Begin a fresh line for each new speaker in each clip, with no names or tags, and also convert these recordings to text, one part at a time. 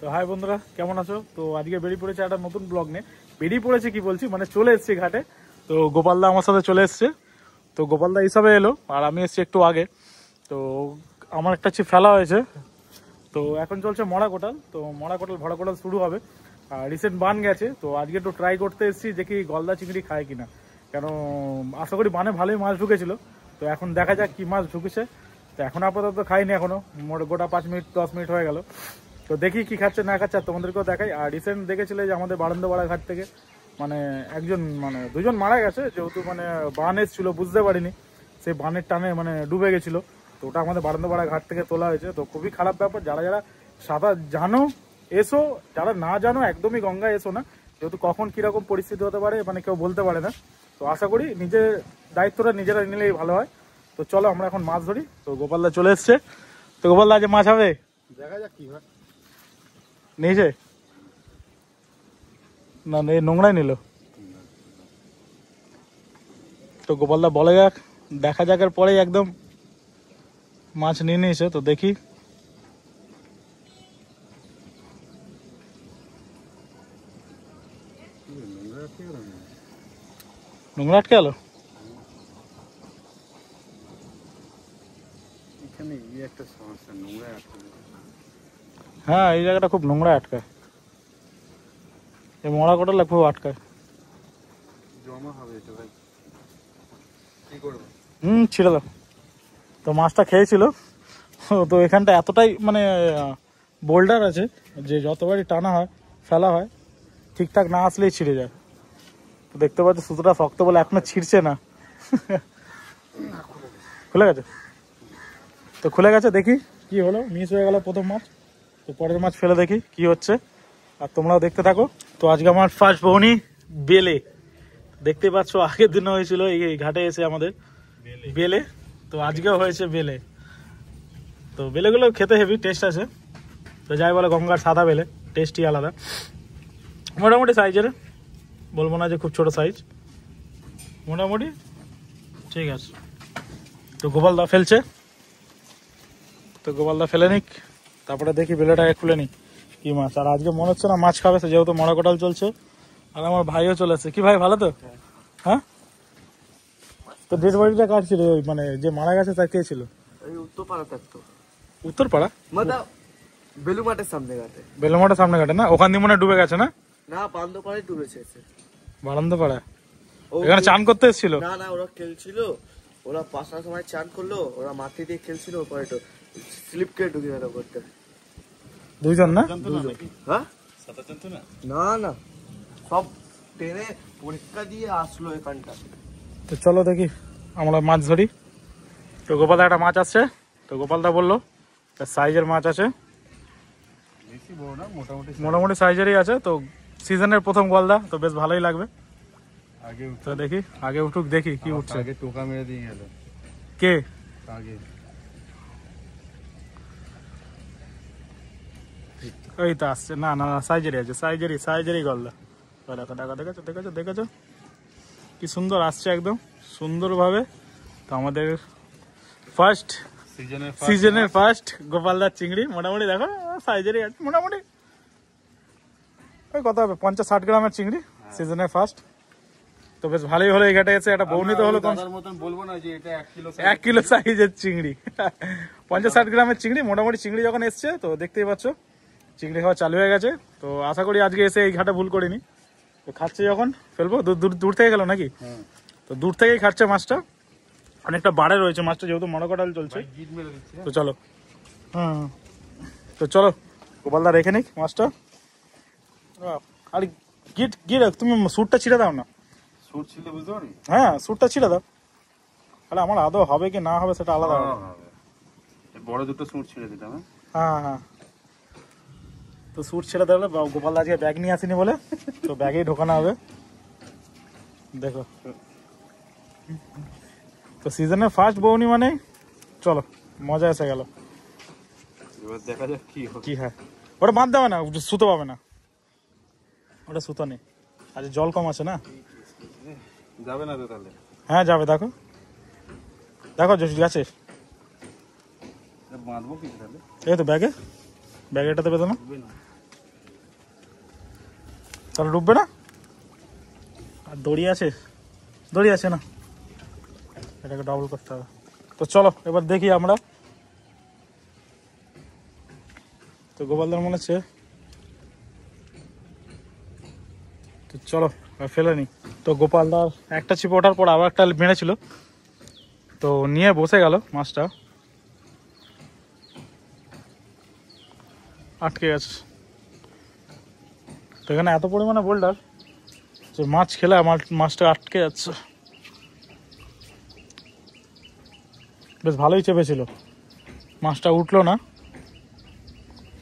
তো হাই বন্ধুরা, কেমন আছো? তো আজকে বেরিয়ে পড়েছে একটা নতুন ব্লগ নিয়ে। বেরিয়ে পড়েছে কি বলছি, মানে চলে এসেছি ঘাটে। তো গোপালদা আমার সাথে চলে এসছে। তো গোপালদা হিসাবে এলো আর আমি এসেছি একটু আগে। তো আমার একটা ছিপ ফেলা হয়েছে। তো এখন চলছে মরা কোটাল। তো মরা কোটাল ভরা কোটাল শুরু হবে। আর রিসেন্ট বান গেছে, তো আজকে একটু ট্রাই করতে এসেছি দেখি গলদা চিংড়ি খায় কিনা। কেন আশা করি বানে ভালোই মাছ ঢুকেছিল। তো এখন দেখা যাক কি মাছ ঢুকেছে। তো এখন আপাতত খাইনি, এখনো গোটা 5 মিনিট 10 মিনিট হয়ে গেল। তো দেখি কি খাচ্ছে না খাচ্ছে, আর তোমাদেরকেও দেখাই। আর রিসেন্ট দেখেছিলে যে আমাদের বারান্দাপাড়া ঘাট থেকে মানে একজন মানে দুজন মারা গেছে, যেহেতু মানে বান এসেছিল বুঝতে পারিনি, সেই বানের টানে মানে ডুবে গেছিল। তো ওটা আমাদের বারান্দাপাড়া ঘাট থেকে তোলা হয়েছে। তো খুবই খারাপ ব্যাপার, যারা যারা সাঁতার জানো এসো, যারা না জানো একদমই গঙ্গায় এসো না, যেহেতু কখন কিরকম পরিস্থিতি হতে পারে মানে কেউ বলতে পারে না। তো আশা করি নিজের দায়িত্বটা নিজেরা নিলেই ভালো হয়। তো চলো আমরা এখন মাছ ধরি। তো গোপালদা চলে এসছে। তো গোপালদা আজ মাছ হবে,
দেখা যাক কি হয়।
নিয়েছে না নোংরাই নিল। তো গোপালদা বলে যাক, দেখা যাক, এর পরেই একদম মাছ নিয়ে নিয়েছে। তো দেখি নোংরা আটকে গেল। হ্যাঁ, এই জায়গাটা খুব নোংরা আটকায়, এই মরা কোটালে খুব আটকায়। ছিঁড়ে দাও। তো মাছটা খেয়েছিল। তো এখানটা এতটাই মানে বোল্ডার আছে যে যতবারই টানা হয় ফেলা হয় ঠিকঠাক না আসলেই ছিঁড়ে যায়। তো দেখতে পাচ্ছ সুতোটা শক্ত বলে এখনো ছিঁড়ছে না। খুলে গেছে। তো খুলে গেছে, দেখি কি হলো। মিস হয়ে গেল প্রথম মাছ। তো পরের মাছ ফেলে দেখি কি হচ্ছে, আর তোমরাও দেখতে থাকো। তো আজকে আমার ফার্স্ট বউনি বেলে, দেখতে পাচ্ছ আগের দিনও হয়েছিল এই ঘাটে এসে আমাদের বেলে। তো আজকেও হয়েছে বেলে। তো বেলেগুলো খেতে হেভি টেস্ট আছে। তো যাই বলে গঙ্গার সাদা বেলে টেস্টই আলাদা। মোটামুটি সাইজের, বলবো না যে খুব ছোট সাইজ, মোটামুটি ঠিক আছে। তো গোপালদা ফেলছে। তো গোপালদা ফেলে নিক, তারপরে দেখি বেলেটাকে খুলে নিক কি মাছ। আর আজকে মনে হচ্ছে না মাছ খাবে, যেহেতু মরা কোটাল চলছে। আর আমার ভাইও চলে আসছে। কি ভাই, ভালো তো? হ্যাঁ। তো ডেড বডিটা কার ছিল? মানে যে মারা গেছে তার কে ছিল?
উত্তরপাড়া থাকতো।
উত্তরপাড়া
মানে বেলুমাটের সামনে ঘাটে।
বেলুমাটের সামনে ঘাটে না? ওখান দিয়ে মনে ডুবে গেছে না?
না, বান্দপাড়ায় ডুবেছে।
বারান্দাপাড়া এখানে চান করতে এসেছিল?
না না, ওরা খেলছিল, ওরা 5টার সময় চান করলো, ওরা মাটি দিয়ে খেলছিল, ওপরে তো স্লিপ কেটে ঢুকে গেল করতে।
দুইজন না?
হ্যাঁ, না না, সব ট্রেনে পরীক্ষা দিয়ে আসলো এখানটা।
তো চলো দেখি আমরা মাছ ধরি। তো গোপালদা একটা মাছ আসছে। তো গোপালদা বললো সাইজের মাছ আছে, মোটামুটি সাইজেরই আছে। তো সিজনের প্রথম গলদা, তো বেশ ভালোই লাগবে। তো দেখি আগে উঠুক, দেখি কি উঠছে।
আগে টোকা মেরে দিয়ে গেল
কে
আগে?
এই তো আসছে। না না, সাইজেরই আছে, সাইজেরই গলদা। দেখো দেখো, দেখেছো দেখেছো দেখেছো কি সুন্দর আসছে, একদম সুন্দরভাবে। তো আমাদের ফার্স্ট সিজনের ফার্স্ট গোপালদার চিংড়ি, মোটামুটি দেখো সাইজেরই আছে মোটামুটি। ওই কত হবে, 50-60 গ্রামের চিংড়ি, সিজনের ফার্স্ট। তো বেশ ভালোই হলো, এই ঘাটে এসে একটা বউনি তো হলো।
বলবো না যে এটা
1 কিলো সাইজের চিংড়ি। 50-60 গ্রামের চিংড়ি, মোটামুটি চিংড়ি যখন এসছে তো দেখতেই পাচ্ছ চিংড়ি খাওয়া চালু হয়ে গেছে। তো আশা করি আজকে এসে এই ঘাটে ভুল করিনি। তো খাচ্ছে যখন ফেলবো, দূর থেকে গেল নাকি? তো দূর থেকেই খাচ্ছে মাছটা, অনেকটা বাড়ে রয়েছে মাছটা, যেহেতু মরা কোটাল চলছে। তো চলো, তো চলো গোপালদা রেখে নিক মাছটা। আর গিট তুমি স্যুটটা ছিঁড়ে দাও না।
সুট ছিল, বুঝতে পারি।
হ্যাঁ, স্যুটটা ছিঁড়ে দাও, তাহলে আমার আদৌ হবে কি না হবে সেটা আলাদা হবে।
বড় দুটো সুট ছিঁড়ে দিতাম।
হ্যাঁ হ্যাঁ। তো স্যুট ছেড়ে দেবে। গোপালদা আজকে ব্যাগ নিয়ে আসেনি বলে, তো ব্যাগেই ঢোকানো হবে। দেখো, তো সিজনের ফার্স্ট বউনি মানে চলো মজা এসে গেল।
এবার দেখা যাক
কি হয়। ওটা বাঁধ দেবে না, সুতো পাবে না, ওটা সুতো নেই। আজ জল কম আছে না,
যাবে না তো তাহলে?
হ্যাঁ যাবে, দেখো দেখো গেছে।
বাঁধবো কি তাহলে?
এই তো ব্যাগে, ব্যাগে এটাতে বেঁধে না। তাহলে ডুববে না। আর দড়ি আছে, দড়ি আছে না, এটাকে ডাবল করতে হবে। তো চলো এবার দেখি আমরা। তো গোপালদার মনে হচ্ছে, তো চলো ফেলে নি। তো গোপালদার একটা ছিপ ওঠার পর আবার একটা মেরেছিল, তো নিয়ে বসে গেল মাছটা, আটকে গেছে। তো এখানে এত পরিমাণে বোল্ডার যে মাছ খেলে আমার মাছটা আটকে যাচ্ছে। বেশ ভালোই চেপেছিল, মাছটা উঠলো না।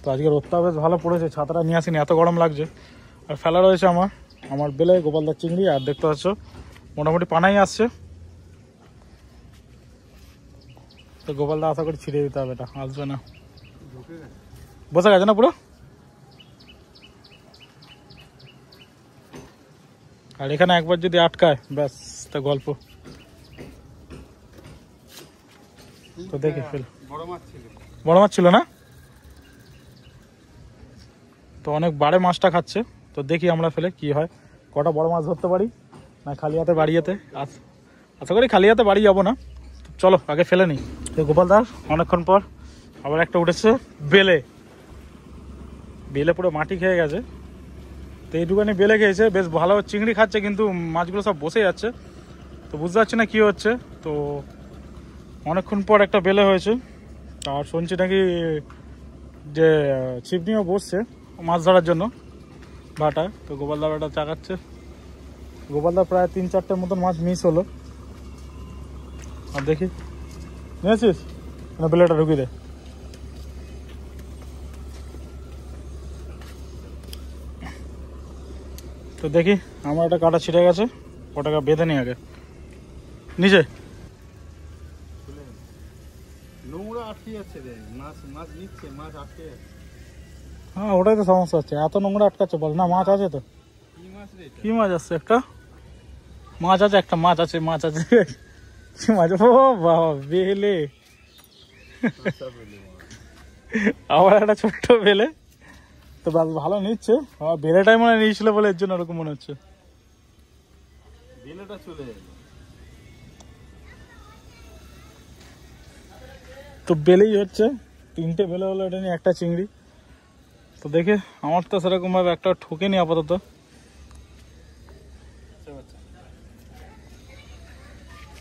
তো আজকে রোদটা বেশ ভালো পড়েছে, ছাতাটা নিয়ে আসিনি, এত গরম লাগছে। আর ফেলা রয়েছে আমার বেলে গোপালদার চিংড়ি। আর দেখতে পাচ্ছ মোটামুটি পানাই আসছে। তো গোপালদা আশা করি ছিঁড়ে দিতে হবে, এটা আসবে না, বসে গেছে না পুরো। আর এখানে একবার যদি আটকায় ব্যাস তা গল্প। তো দেখি ফেল, বড় মাছ ছিল না, তো অনেক বাড়ে মাছটা খাচ্ছে। তো দেখি আমরা ফেলে কি হয়, কটা বড় মাছ ধরতে পারি না খালি হাতে বাড়ি যেতে। আশা করি খালি হাতে বাড়ি যাবো না। চলো আগে ফেলে নিই। তো গোপালদার অনেকক্ষণ পর আবার একটা উঠেছে বেলে, বেলে পুরো মাটি খেয়ে গেছে। তো এইটুখানি বেলে খেয়েছে, বেশ ভালো চিংড়ি খাচ্ছে, কিন্তু মাছগুলো সব বসে যাচ্ছে। তো বুঝতে পারছি না কি হচ্ছে। তো অনেকক্ষণ পর একটা বেলে হয়েছে। আর শুনছি নাকি যে ছিপ নিয়েও বসছে মাছ ধরার জন্য ভাটা। তো গোপালদা ভাটা চাকাচ্ছে। গোপালদা প্রায় 3-4টের মতন মাছ মিস হলো। আর দেখি, নিয়েছিস না, বেলেটা ঢুকিয়ে দে। তো দেখি, আমার একটা কাটা ছিঁড়ে গেছে, ওটাকে বেঁধে নি আগে নিচে।
নোংরা আটকে যাচ্ছে রে, মাছ নিচ্ছে, মাছ আটকে যাচ্ছে।
হ্যাঁ ওটাই তো সমস্যা হচ্ছে, এত নোংরা আটকাচ্ছে বল না। মাছ আছে তো, কি মাছ আসছে? একটা মাছ আছে, একটা মাছ আছে, মাছ আছে। কি মাছ? ও বাবা, বেলে। আবার একটা ছোট্ট বেলে। তো ভালো নিচ্ছে, আমার বেলেটাই মনে নিয়েছিল বলে এর জন্য ওরকম মনে হচ্ছে।
বেলেটা চলে গেল।
তো বেলেই হচ্ছে, 3টে বেলে হলো, এটা নিয়ে একটা চিংড়ি। তো দেখে আমার তো সেরকম ভাবে একটা ঠকেনি আপাতত।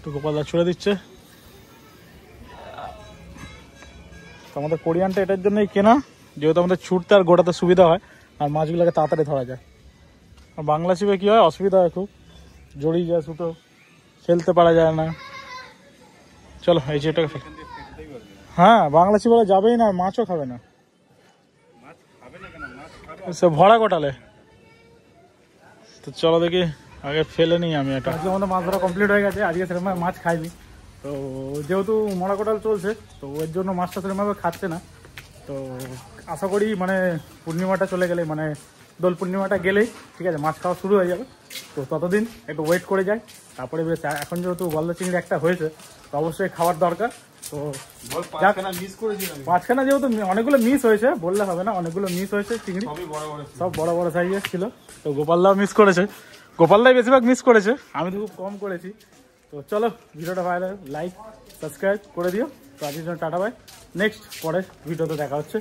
তো গোপালদা ছুড়ে দিচ্ছে। তো আমাদের কোরিয়ানটা এটার জন্যই কেনা, যেহেতু আমাদের ছুটতে আর গোটাতে সুবিধা হয়, আর মাছগুলোকে তাড়াতাড়ি ধরা যায়। আর বাংলা ছিপে কী হয়, অসুবিধা হয় খুব, জড়িয়ে যায়, ছুটো ফেলতে পারা যায় না। চলো এই ছিপটাকে ফেল। হ্যাঁ বাংলা ছিপ বলে যাবেই না, মাছও খাবে না, সে ভরা গোটালে। তো চলো দেখি আগে ফেলে নিই আমি এটা। আজকে আমাদের মাছ ধরা কমপ্লিট হয়ে গেছে। আজকে সেরকম মাছ খাইনি, তো যেহেতু মরা কোটাল চলছে, তো ওর জন্য মাছটা সেরকমভাবে খাচ্ছে না। তো আশা করি মানে পূর্ণিমাটা চলে গেলে, মানে দোল পূর্ণিমাটা গেলেই ঠিক আছে, মাছ খাওয়া শুরু হয়ে যাবে। তো ততদিন একটু ওয়েট করে যায়, তারপরে বেশ। এখন যেহেতু গলদা চিংড়ি একটা হয়েছে, তো অবশ্যই খাওয়ার দরকার। তো মাঝখানে যেহেতু অনেকগুলো মিস হয়েছে, বললে হবে না, অনেকগুলো মিস হয়েছে চিংড়ি, সব বড় বড় সাইজের ছিল। তো গোপালদাও মিস করেছে, গোপালদাই বেশিরভাগ মিস করেছে, আমি তো খুব কম করেছি। তো চলো ভিডিওটা ভালো লাইক সাবস্ক্রাইব করে দিও। তো আজকের জন্য টাটা বাই, নেক্সট পরের ভিডিওতে দেখা হচ্ছে।